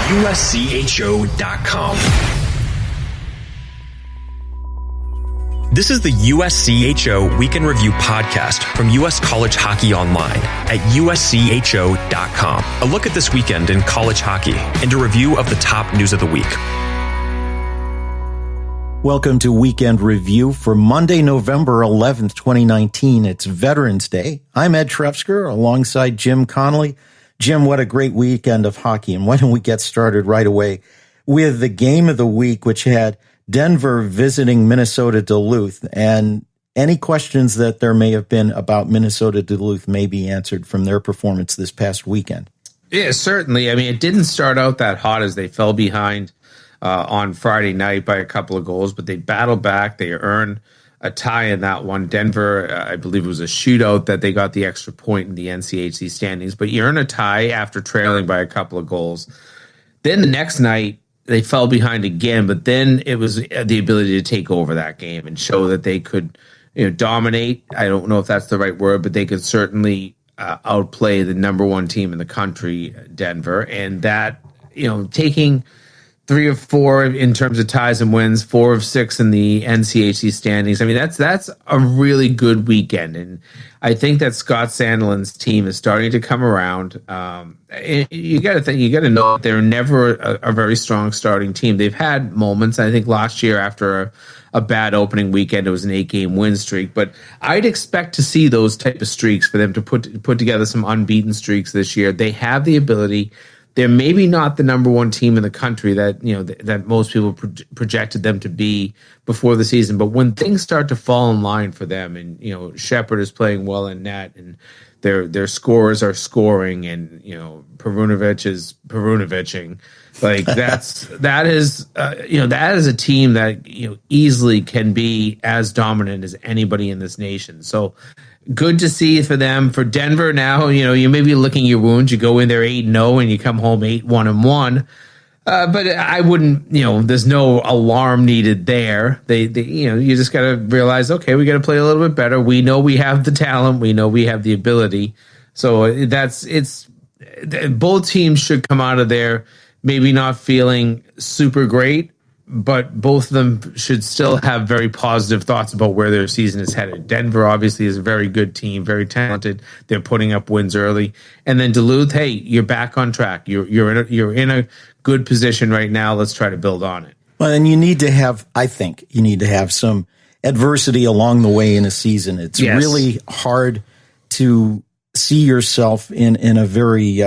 USCHO.com. This is the USCHO Week in Review podcast from U.S. College Hockey Online at USCHO.com. A look at this weekend in college hockey and a review of the top news of the week. Welcome to Weekend Review for Monday, November 11th, 2019. It's Veterans Day. I'm Ed Trefzger alongside Jim Connelly. Jim, what a great weekend of hockey. And why don't we get started right away with the game of the week, which had Denver visiting Minnesota Duluth. And any questions that there may have been about Minnesota Duluth may be answered from their performance this past weekend. Yeah, certainly. I mean, it didn't start out that hot as they fell behind on Friday night by a couple of goals, but they battled back. They earned a tie in that one. Denver, I believe it was a shootout that they got the extra point in the NCHC standings, but you earn a tie after trailing by a couple of goals. Then the next night, they fell behind again, but then it was the ability to take over that game and show that they could, dominate. I don't know if that's the right word, but they could certainly outplay the number one team in the country, Denver, and that, taking 3 of 4 in terms of ties and wins, 4 of 6 in the NCHC standings. I mean, that's a really good weekend, and I think that Scott Sandelin's team is starting to come around. You got to know they're never a very strong starting team. They've had moments. I think last year after a bad opening weekend, it was an 8-game win streak. But I'd expect to see those type of streaks for them to put together some unbeaten streaks this year. They have the ability. They're maybe not the number one team in the country that that most people projected them to be before the season. But when things start to fall in line for them, and Shepard is playing well in net, and their scorers are scoring, and Perunovic is Perunivicing, like that is a team that easily can be as dominant as anybody in this nation. So good to see for them. For Denver now, you may be licking your wounds. You go in there 8-0 and you come home 8-1-1. But I wouldn't, there's no alarm needed there. You just got to realize, okay, we got to play a little bit better. We know we have the talent. We know we have the ability. So both teams should come out of there maybe not feeling super great, but both of them should still have very positive thoughts about where their season is headed. Denver obviously is a very good team, very talented. They're putting up wins early, and then Duluth. Hey, you're back on track. You're in a good position right now. Let's try to build on it. Well, and I think you need to have some adversity along the way in a season. It's really hard to see yourself in a very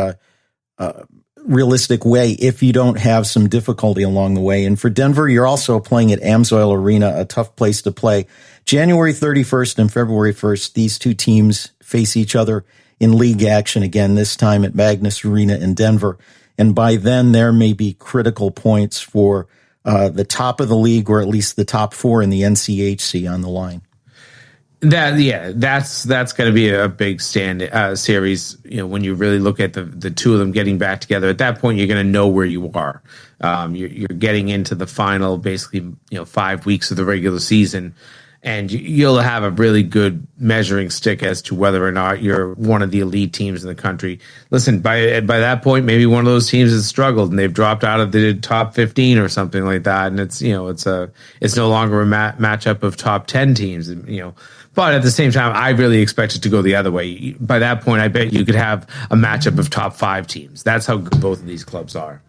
realistic way if you don't have some difficulty along the way. And for Denver, you're also playing at Amsoil Arena, a tough place to play. January 31st and February 1st, these two teams face each other in league action again, this time at Magnus Arena in Denver. And by then, there may be critical points for the top of the league, or at least the top 4 in the NCHC on the line. That's going to be a big series. When you really look at the two of them getting back together, at that point you're going to know where you are. You're getting into the final, basically 5 weeks of the regular season, and you'll have a really good measuring stick as to whether or not you're one of the elite teams in the country. Listen, by that point, maybe one of those teams has struggled and they've dropped out of the top 15 or something like that, and it's no longer a matchup of top 10 teams. But at the same time, I really expect it to go the other way. By that point, I bet you could have a matchup of top 5 teams. That's how good both of these clubs are.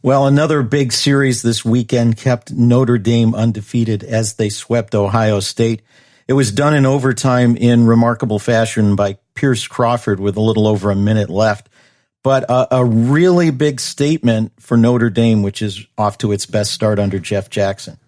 Well, another big series this weekend kept Notre Dame undefeated as they swept Ohio State. It was done in overtime in remarkable fashion by Pierce Crawford with a little over a minute left. But a really big statement for Notre Dame, which is off to its best start under Jeff Jackson.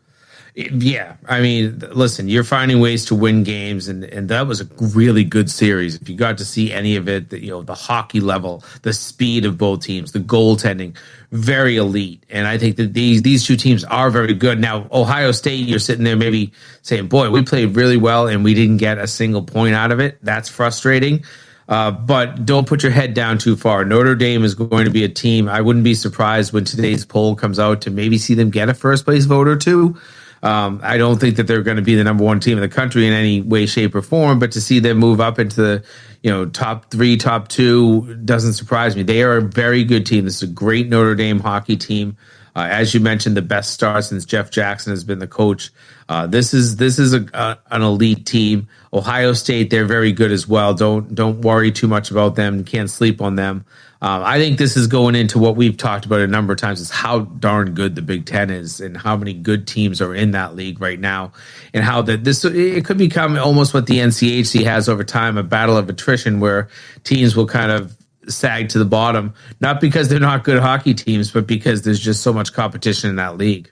Yeah, I mean, listen, you're finding ways to win games, and that was a really good series. If you got to see any of it, the hockey level, the speed of both teams, the goaltending, very elite. And I think that these two teams are very good. Now, Ohio State, you're sitting there maybe saying, boy, we played really well and we didn't get a single point out of it. That's frustrating. But don't put your head down too far. Notre Dame is going to be a team. I wouldn't be surprised when today's poll comes out to maybe see them get a first place vote or two. I don't think that they're going to be the number one team in the country in any way, shape, or form, but to see them move up into the top 3, top 2 doesn't surprise me. They are a very good team. This is a great Notre Dame hockey team. As you mentioned, the best star since Jeff Jackson has been the coach. This is an elite team. Ohio State, they're very good as well. Don't worry too much about them. Can't sleep on them. I think this is going into what we've talked about a number of times, is how darn good the Big Ten is and how many good teams are in that league right now, and how it could become almost what the NCHC has over time, a battle of attrition where teams will kind of sag to the bottom, not because they're not good hockey teams, but because there's just so much competition in that league.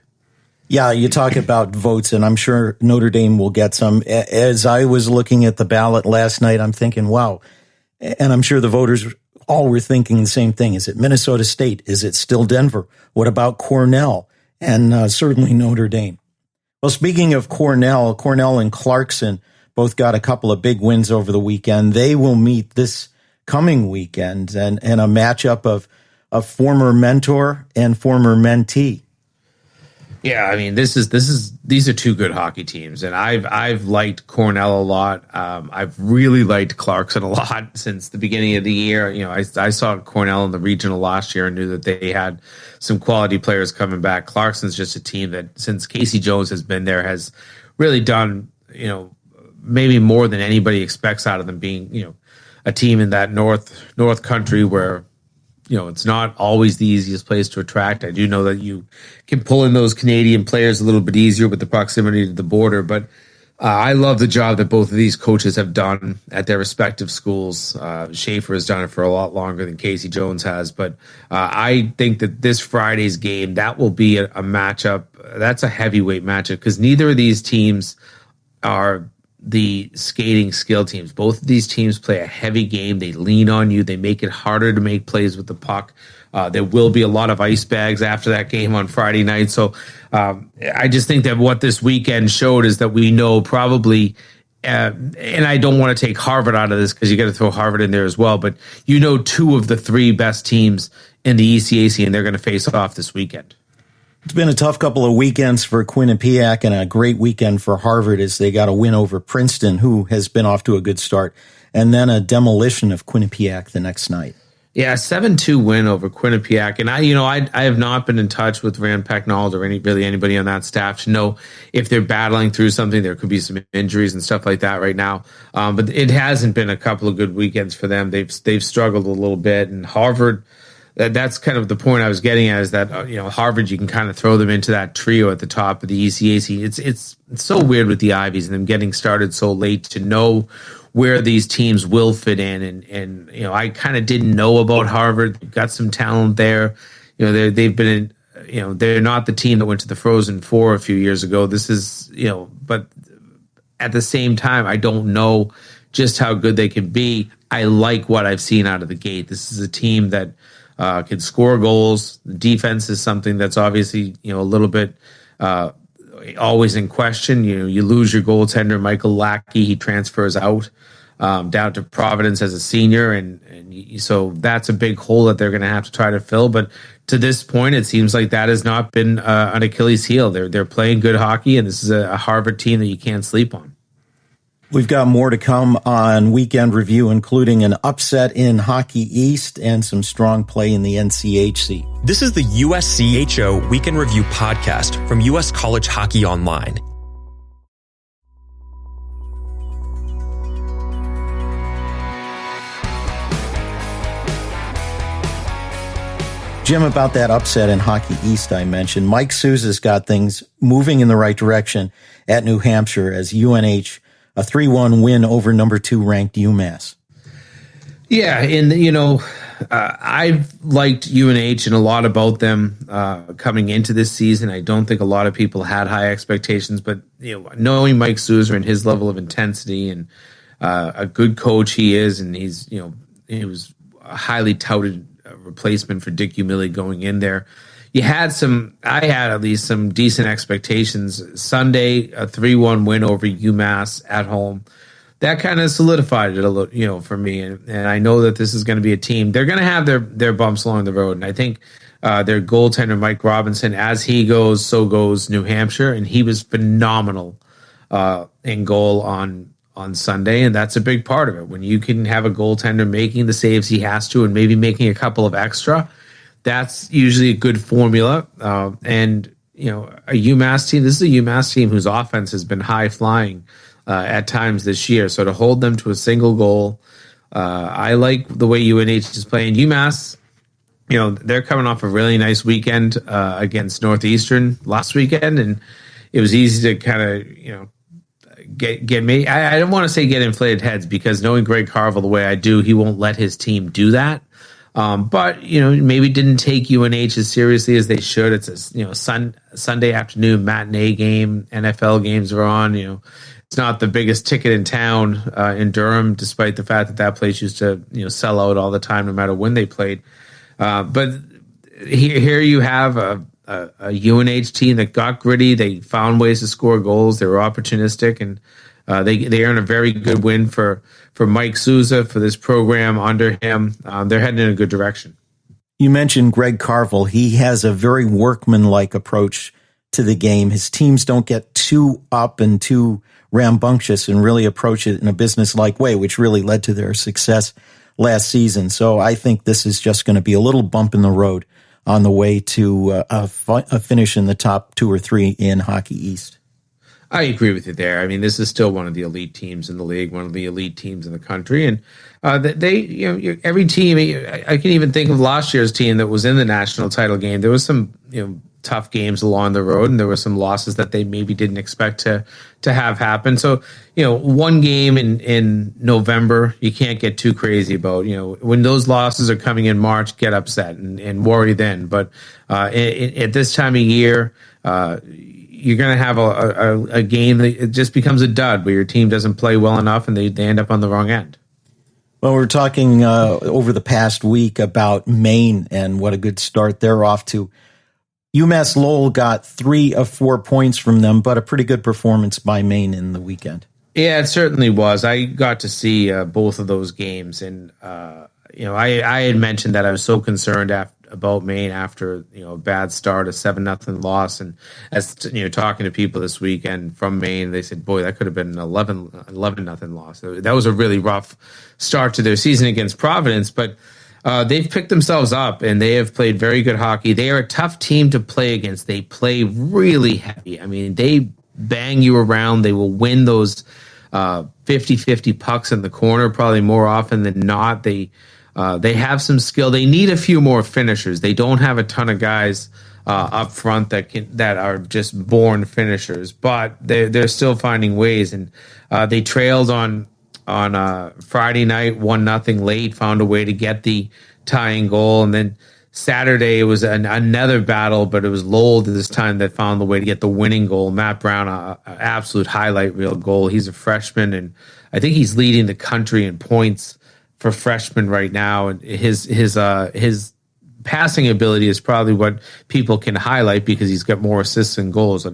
Yeah, you talk about votes, and I'm sure Notre Dame will get some. As I was looking at the ballot last night, I'm thinking, wow, and I'm sure the voters all were thinking the same thing. Is it Minnesota State? Is it still Denver? What about Cornell? And certainly Notre Dame. Well, speaking of Cornell and Clarkson both got a couple of big wins over the weekend. They will meet this coming weekend, and a matchup of a former mentor and former mentee. Yeah, I mean, these are two good hockey teams, and I've liked Cornell a lot. I've really liked Clarkson a lot since the beginning of the year. I saw Cornell in the regional last year and knew that they had some quality players coming back. Clarkson's just a team that, since Casey Jones has been there, has really done, maybe more than anybody expects out of them, being, a team in that North Country where, it's not always the easiest place to attract. I do know that you can pull in those Canadian players a little bit easier with the proximity to the border, but I love the job that both of these coaches have done at their respective schools. Schaefer has done it for a lot longer than Casey Jones has, but I think that this Friday's game, that will be a matchup. That's a heavyweight matchup because neither of these teams are the skating skill teams. Both of these teams play a heavy game. They lean on you. They make it harder to make plays with the puck. There will be a lot of ice bags after that game on Friday night. So I just think that what this weekend showed is that we know probably, and I don't want to take Harvard out of this because you got to throw Harvard in there as well, but two of the 3 best teams in the ECAC, and they're going to face off this weekend. It's been a tough couple of weekends for Quinnipiac and a great weekend for Harvard as they got a win over Princeton, who has been off to a good start, and then a demolition of Quinnipiac the next night. Yeah, 7-2 win over Quinnipiac. And I have not been in touch with Rand Pecknold or anybody on that staff to know if they're battling through something. There could be some injuries and stuff like that right now. But it hasn't been a couple of good weekends for them. They've struggled a little bit. And Harvard, that's kind of the point I was getting at, is that Harvard, you can kind of throw them into that trio at the top of the ECAC. It's so weird with the Ivies and them getting started so late to know where these teams will fit in, and I kind of didn't know about Harvard. They've got some talent there. They've been in, they're not the team that went to the Frozen Four a few years ago. This is but at the same time, I don't know just how good they can be. I like what I've seen out of the gate. This is a team that can score goals. The defense is something that's obviously a little bit always in question. You lose your goaltender Michael Lackey. He transfers out down to Providence as a senior, and so that's a big hole that they're going to have to try to fill. But to this point, it seems like that has not been an Achilles heel. They're playing good hockey, and this is a Harvard team that you can't sleep on. We've got more to come on Weekend Review, including an upset in Hockey East and some strong play in the NCHC. This is the USCHO Weekend Review podcast from U.S. College Hockey Online. Jim, about that upset in Hockey East I mentioned, Mike Souza's got things moving in the right direction at New Hampshire as UNH a 3-1 win over number 2 ranked UMass. Yeah, and I've liked UNH and a lot about them coming into this season. I don't think a lot of people had high expectations, but knowing Mike Souza and his level of intensity and a good coach he is, and he was a highly touted replacement for Dick Umili going in there. I had at least some decent expectations. Sunday, a 3-1 win over UMass at home. That kind of solidified it a little, for me. And I know that this is going to be a team. They're going to have their bumps along the road. And I think their goaltender, Mike Robinson. As he goes, so goes New Hampshire, and he was phenomenal in goal on Sunday, and that's a big part of it. When you can have a goaltender making the saves he has to and maybe making a couple of extra, that's usually a good formula. And, a UMass team, this is a UMass team whose offense has been high flying at times this year. So to hold them to a single goal, I like the way UNH is playing. UMass, they're coming off a really nice weekend against Northeastern last weekend, and it was easy to kind of, get me. I don't want to say get inflated heads, because knowing Greg Carvel the way I do, he won't let his team do that. But maybe didn't take UNH as seriously as they should. It's a Sunday afternoon matinee game. NFL games are on. It's not the biggest ticket in town in Durham, despite the fact that place used to sell out all the time, no matter when they played. But here you have a UNH team that got gritty. They found ways to score goals. They were opportunistic, and they earned a very good win for Mike Souza, for this program under him. They're heading in a good direction. You mentioned Greg Carvel. He has a very workmanlike approach to the game. His teams don't get too up and too rambunctious, and really approach it in a business-like way, which really led to their success last season. So I think this is just going to be a little bump in the road on the way to a finish in the top 2 or 3 in Hockey East. I agree with you there. I mean, this is still one of the elite teams in the league, one of the elite teams in the country, and every team. I can even think of last year's team that was in the national title game. There was some tough games along the road, and there were some losses that they maybe didn't expect to have happen. So one game in November, you can't get too crazy about. When those losses are coming in March, get upset and worry then. But at this time of year, you're going to have a game that it just becomes a dud, where your team doesn't play well enough and they end up on the wrong end. Well, we're talking over the past week about Maine and what a good start they're off to. UMass Lowell got 3 of 4 points from them, but a pretty good performance by Maine in the weekend. Yeah, it certainly was. I got to see both of those games, and I had mentioned that I was so concerned about Maine after a bad start, a 7-0 loss, and as talking to people this weekend from Maine, they said, "Boy, that could have been an 11-0 loss." That was a really rough start to their season against Providence, but they've picked themselves up, and they have played very good hockey. They are a tough team to play against. They play really heavy. I mean, they bang you around. They will win those 50-50 pucks in the corner probably more often than not. They have some skill. They need a few more finishers. They don't have a ton of guys up front that are just born finishers, but they're still finding ways. And they trailed on Friday night 1-0 late, found a way to get the tying goal, and then Saturday it was another battle, but it was Lowell this time that found the way to get the winning goal. Matt Brown, an absolute highlight reel goal. He's a freshman, and I think he's leading the country in points for freshmen right now. And his passing ability is probably what people can highlight, because he's got more assists and goals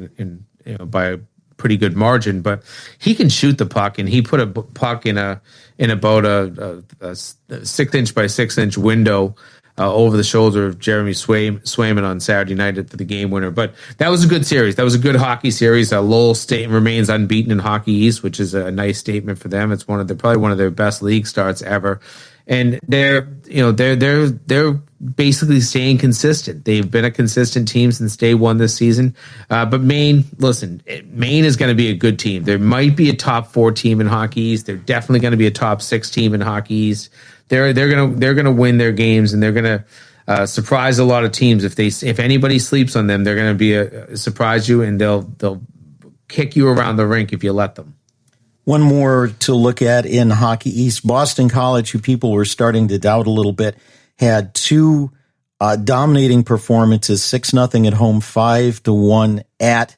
by a pretty good margin. But he can shoot the puck, and he put a puck in about a 6-inch by 6-inch window over the shoulder of Jeremy Swayman on Saturday night for the game winner. But that was a good series. That was a good hockey series. Lowell State remains unbeaten in Hockey East, which is a nice statement for them. It's probably one of their best league starts ever. And they're basically staying consistent. They've been a consistent team since day one this season. But Maine is going to be a good team. There might be a top 4 team in Hockey East. They're definitely going to be a top 6 team in Hockey East. They're gonna win their games, and they're gonna surprise a lot of teams. If anybody sleeps on them, they're gonna surprise you, and they'll kick you around the rink if you let them. One more to look at in Hockey East. Boston College, who people were starting to doubt a little bit, had 2 dominating performances, 6-0 at home, 5-1 at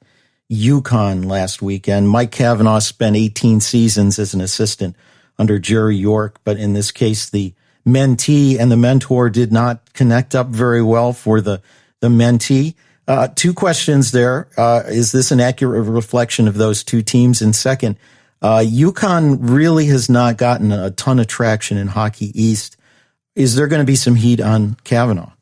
UConn last weekend. Mike Cavanaugh spent 18 seasons as an assistant under Jerry York, but in this case, the mentee and the mentor did not connect up very well for the mentee. 2 questions there. Is this an accurate reflection of those 2 teams? And second, UConn really has not gotten a ton of traction in Hockey East. Is there going to be some heat on Cavanaugh?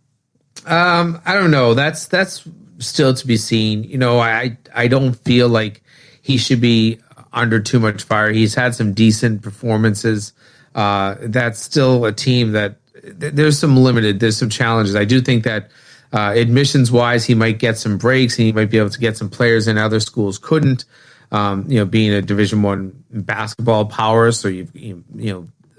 I don't know. That's still to be seen. I don't feel like he should be under too much fire. He's had some decent performances. That's still a team that there's some challenges. I do think that admissions wise, he might get some breaks and he might be able to get some players in other schools couldn't. Being a Division I basketball power, so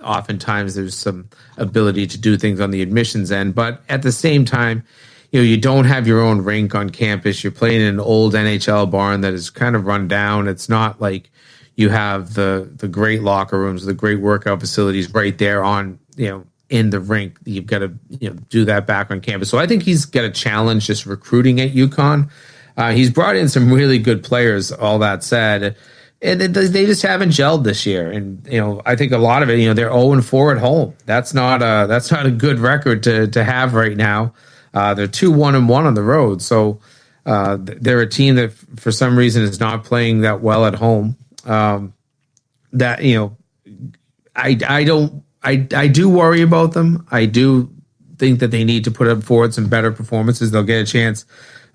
oftentimes there's some ability to do things on the admissions end, but at the same time, you don't have your own rink on campus. You're playing in an old NHL barn that is kind of run down. It's not like you have the great locker rooms, the great workout facilities right there on, in the rink. You've got to, do that back on campus. So I think he's got a challenge just recruiting at UConn. He's brought in some really good players, all that said, and they just haven't gelled this year. And, I think a lot of it, they're 0-4 at home. That's not a good record to have right now. They're 2-1-1 on the road. So they're a team that for some reason is not playing that well at home. I do worry about them. I do think that they need to put up forward some better performances. They'll get a chance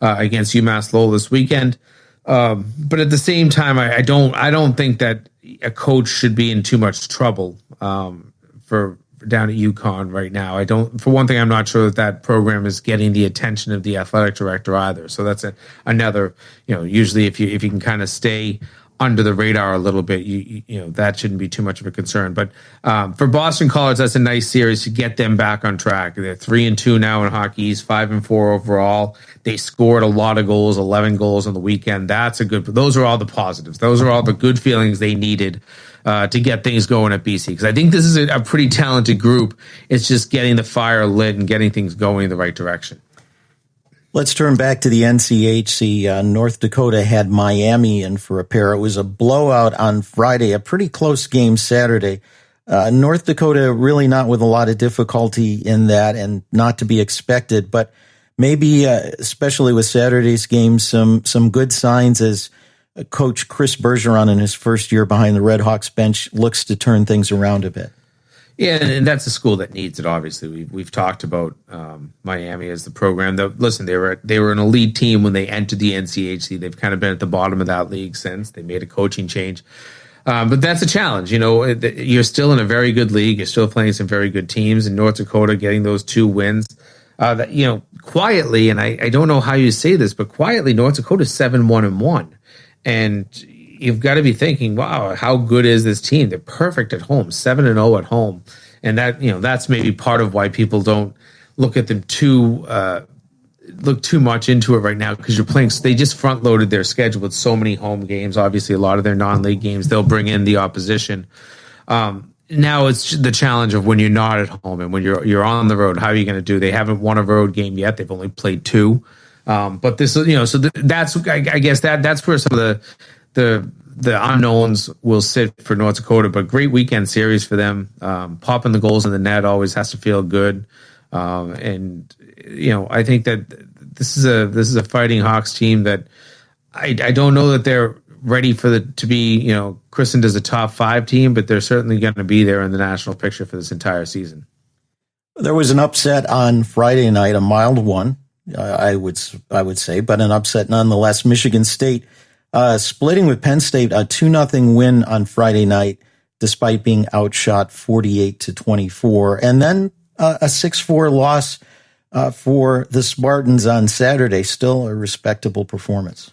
against UMass Lowell this weekend. But at the same time, I don't think that a coach should be in too much trouble for down at UConn right now. For one thing, I'm not sure that program is getting the attention of the athletic director either. So that's another, usually if you can kind of stay under the radar a little bit, that shouldn't be too much of a concern. But for Boston College, that's a nice series to get them back on track. They're 3-2 now in Hockey East, 5-4 overall. They scored a lot of goals, 11 goals on the weekend. Those are all the positives. Those are all the good feelings they needed to get things going at BC. Because I think this is a pretty talented group. It's just getting the fire lit and getting things going in the right direction. Let's turn back to the NCHC. North Dakota had Miami in for a pair. It was a blowout on Friday, a pretty close game Saturday. North Dakota really not with a lot of difficulty in that and not to be expected, but maybe especially with Saturday's game, some good signs as Coach Chris Bergeron in his first year behind the Red Hawks bench looks to turn things around a bit. Yeah, and that's a school that needs it. Obviously, we've talked about Miami as the program. Listen, they were an elite team when they entered the NCHC. They've kind of been at the bottom of that league since. They made a coaching change, but that's a challenge. You're still in a very good league. You're still playing some very good teams. In North Dakota, getting those 2 wins, quietly. And I don't know how you say this, but quietly, North Dakota's 7-1-1, and you've got to be thinking, wow, how good is this team? They're perfect at home, 7-0 at home. And that's maybe part of why people don't look at them look too much into it right now, because they just front loaded their schedule with so many home games. Obviously a lot of their non-league games, they'll bring in the opposition. Now it's the challenge of when you're not at home and when you're on the road, how are you going to do? They haven't won a road game yet. They've only played 2. But this is, that's, I guess that's where some of the unknowns will sit for North Dakota, but great weekend series for them. Popping the goals in the net always has to feel good. And I think that this is a Fighting Hawks team that I don't know that they're ready to be, christened as a top 5 team, but they're certainly going to be there in the national picture for this entire season. There was an upset on Friday night, a mild one, I would say, but an upset nonetheless. Michigan State splitting with Penn State, a 2-0 win on Friday night, despite being outshot 48-24. And then a 6-4 loss for the Spartans on Saturday. Still a respectable performance.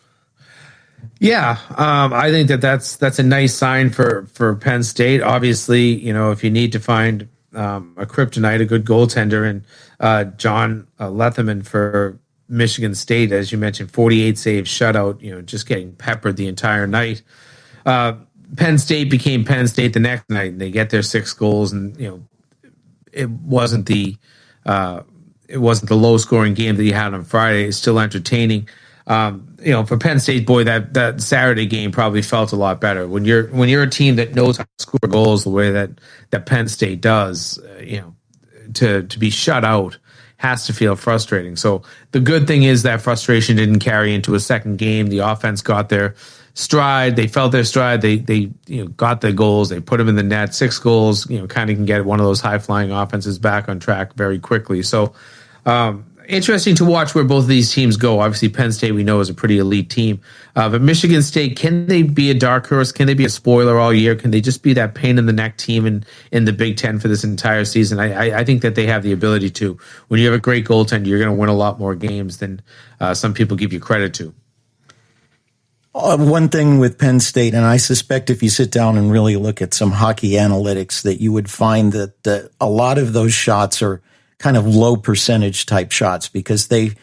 Yeah, I think that's a nice sign for Penn State. Obviously, if you need to find a kryptonite, a good goaltender, and John Letherman for Michigan State, as you mentioned, 48 saves, shutout, just getting peppered the entire night. Penn State became Penn State the next night, and they get their 6 goals, and it wasn't the low scoring game that you had on Friday. It's still entertaining. For Penn State, boy, that Saturday game probably felt a lot better. When you're a team that knows how to score goals the way that Penn State does, to be shut out has to feel frustrating. So the good thing is that frustration didn't carry into a second game. The offense got their stride. They felt their stride. They got the goals. They put them in the net. 6 goals, kind of can get one of those high flying offenses back on track very quickly. So interesting to watch where both of these teams go. Obviously, Penn State, we know, is a pretty elite team. But Michigan State, can they be a dark horse? Can they be a spoiler all year? Can they just be that pain in the neck team in the Big Ten for this entire season? I think that they have the ability to. When you have a great goaltender, you're going to win a lot more games than some people give you credit to. One thing with Penn State, and I suspect if you sit down and really look at some hockey analytics, that you would find that a lot of those shots are kind of low percentage type shots because they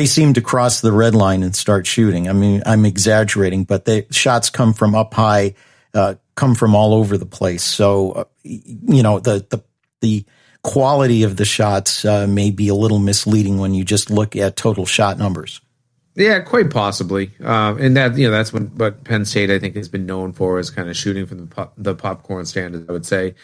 seem to cross the red line and start shooting. I mean, I'm exaggerating, but the shots come from up high, come from all over the place. So, the quality of the shots may be a little misleading when you just look at total shot numbers. Yeah, quite possibly. And that's what Penn State, I think, has been known for, is kind of shooting from the popcorn stand, I would say.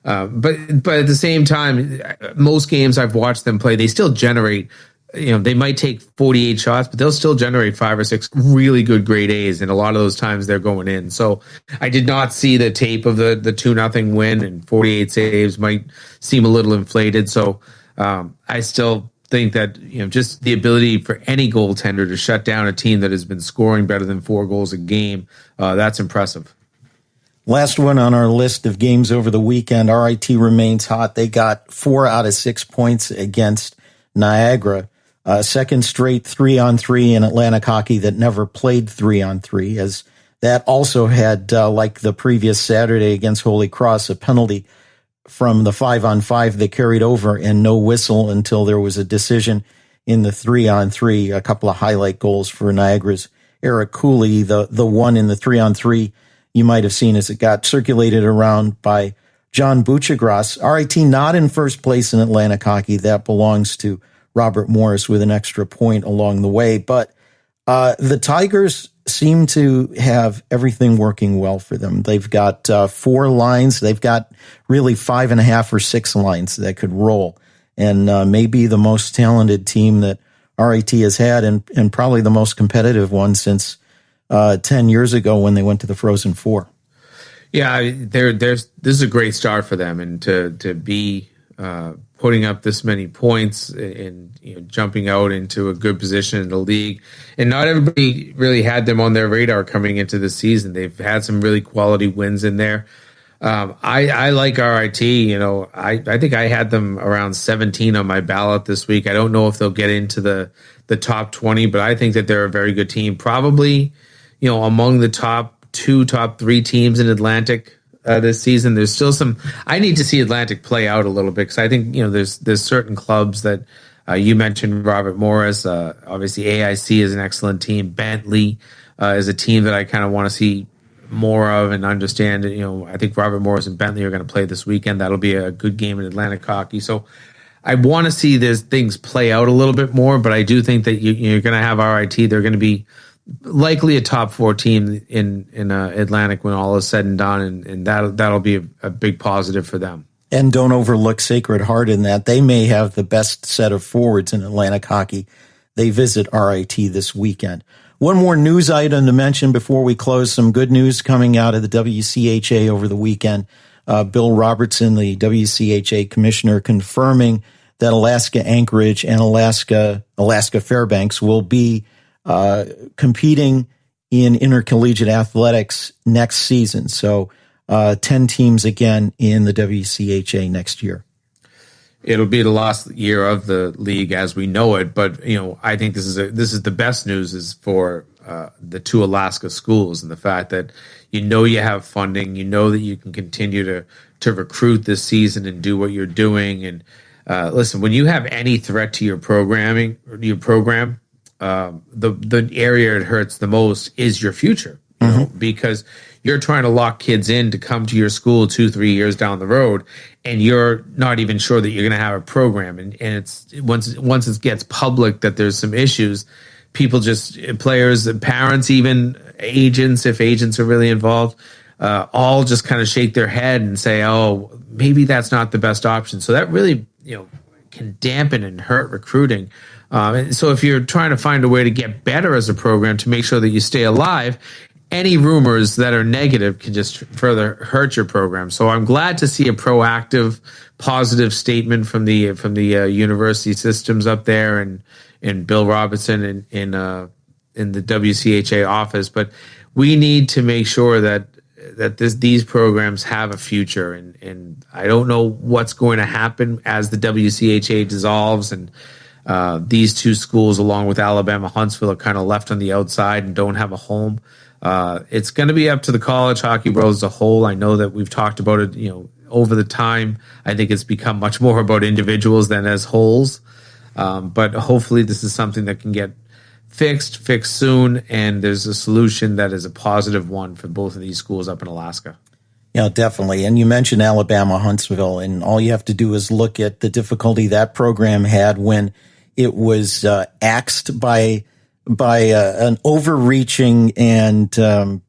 But at the same time, most games I've watched them play, they still generate, they might take 48 shots, but they'll still generate 5 or 6 really good grade A's. And a lot of those times they're going in. So I did not see the tape of the 2-0 win, and 48 saves might seem a little inflated. So I still think that just the ability for any goaltender to shut down a team that has been scoring better than 4 goals a game, that's impressive. Last one on our list of games over the weekend, RIT remains hot. They got 4 out of 6 points against Niagara. Second straight 3-on-3 in Atlantic hockey that never played 3-on-3, as that also had, like the previous Saturday against Holy Cross, a penalty from the 5-on-5 that carried over and no whistle until there was a decision in the 3-on-3. A couple of highlight goals for Niagara's Eric Cooley, the one in the 3-on-3 you might have seen as it got circulated around by John Buchagras. RIT not in first place in Atlantic hockey. That belongs to Robert Morris with an extra point along the way. But the Tigers seem to have everything working well for them. They've got 4 lines. They've got really 5.5 or 6 lines that could roll, and maybe the most talented team that RIT has had, and probably the most competitive one since 10 years ago when they went to the Frozen Four. Yeah, this is a great start for them, and to be putting up this many points and jumping out into a good position in the league. And not everybody really had them on their radar coming into the season. They've had some really quality wins in there. I like RIT. I think I had them around 17 on my ballot this week. I don't know if they'll get into the top 20, but I think that they're a very good team. Probably, among the top 3 teams in Atlantic this season. There's still some. I need to see Atlantic play out a little bit, because I think there's certain clubs that you mentioned. Robert Morris, obviously AIC is an excellent team. Bentley is a team that I kind of want to see more of and understand. I think Robert Morris and Bentley are going to play this weekend. That'll be a good game in Atlantic hockey. So I want to see these things play out a little bit more. But I do think that you're going to have RIT. They're going to be likely a top 4 team in Atlantic when all is said and done, and that'll be a big positive for them. And don't overlook Sacred Heart in that. They may have the best set of forwards in Atlantic hockey. They visit RIT this weekend. One more news item to mention before we close. Some good news coming out of the WCHA over the weekend. Bill Robertson, the WCHA commissioner, confirming that Alaska Anchorage and Alaska Fairbanks will be competing in intercollegiate athletics next season. So 10 teams again in the WCHA next year. It'll be the last year of the league as we know it, but I think this is the best news is for the 2 Alaska schools, and the fact that you have funding, that you can continue to recruit this season and do what you're doing. And listen, when you have any threat to your program, the area it hurts the most is your future, because you're trying to lock kids in to come to your school 2-3 years down the road, and you're not even sure that you're going to have a program. And it's once it gets public that there's some issues, players, parents, even agents, if agents are really involved, all just kind of shake their head and say, oh, maybe that's not the best option. So that really, can dampen and hurt recruiting. And so if you're trying to find a way to get better as a program to make sure that you stay alive, any rumors that are negative can just further hurt your program. So I'm glad to see a proactive, positive statement from the university systems up there and Bill Robinson in the WCHA office. But we need to make sure that these programs have a future. And I don't know what's going to happen as the WCHA dissolves and these two schools, along with Alabama Huntsville, are kind of left on the outside and don't have a home. It's going to be up to the college hockey world as a whole. I know that we've talked about it, over the time. I think it's become much more about individuals than as wholes. But hopefully this is something that can get fixed soon, and there's a solution that is a positive one for both of these schools up in Alaska. Yeah, definitely. And you mentioned Alabama Huntsville, and all you have to do is look at the difficulty that program had when it was axed by an overreaching and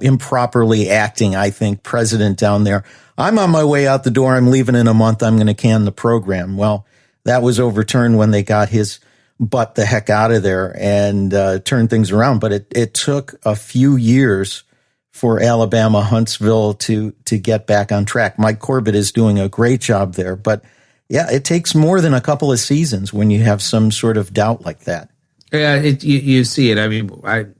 improperly acting, I think, president down there. I'm on my way out the door. I'm leaving in a month. I'm going to can the program. Well, that was overturned when they got his butt the heck out of there and turned things around. But it took a few years for Alabama Huntsville to get back on track. Mike Corbett is doing a great job there. But yeah, it takes more than a couple of seasons when you have some sort of doubt like that. Yeah, you see it. I mean, I'm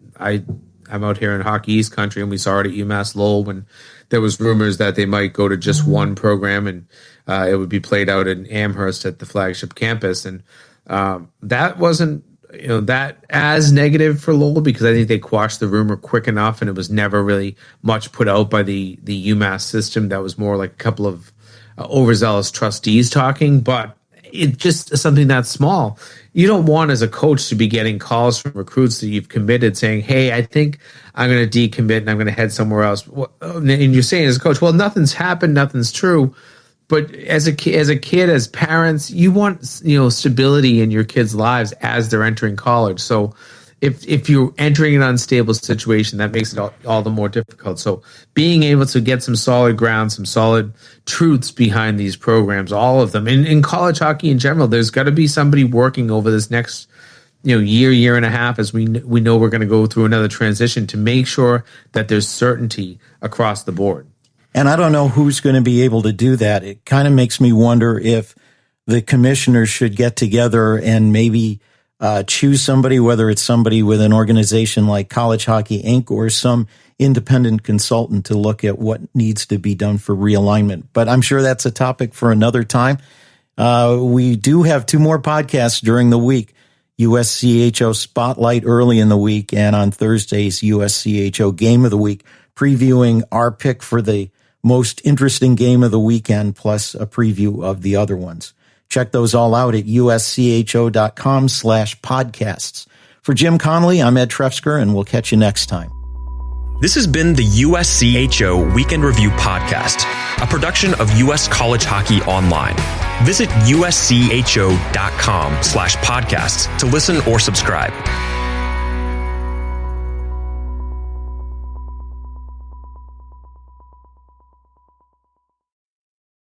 out here in Hockey East Country, and we saw it at UMass Lowell when there was rumors that they might go to just one program, and it would be played out in Amherst at the flagship campus. And that wasn't that as negative for Lowell, because I think they quashed the rumor quick enough, and it was never really much put out by the UMass system. That was more like a couple of overzealous trustees talking, but it just something that small. You don't want as a coach to be getting calls from recruits that you've committed saying, hey, I think I'm going to decommit and I'm going to head somewhere else. And you're saying as a coach, well, nothing's happened, nothing's true. But as a kid, as parents, you want stability in your kids' lives as they're entering college. So if you're entering an unstable situation, that makes it all the more difficult. So being able to get some solid ground, some solid truths behind these programs, all of them, in college hockey in general, there's got to be somebody working over this next year and a half, as we know we're going to go through another transition, to make sure that there's certainty across the board. And I don't know who's going to be able to do that. It kind of makes me wonder if the commissioners should get together and maybe choose somebody, whether it's somebody with an organization like College Hockey Inc. or some independent consultant, to look at what needs to be done for realignment. But I'm sure that's a topic for another time. We do have 2 more podcasts during the week. USCHO Spotlight early in the week, and on Thursdays, USCHO Game of the Week, previewing our pick for the most interesting game of the weekend, plus a preview of the other ones. Check those all out at uscho.com/podcasts. For Jim Connelly, I'm Ed Trefzger, and we'll catch you next time. This has been the USCHO Weekend Review Podcast, a production of U.S. College Hockey Online. Visit uscho.com/podcasts to listen or subscribe.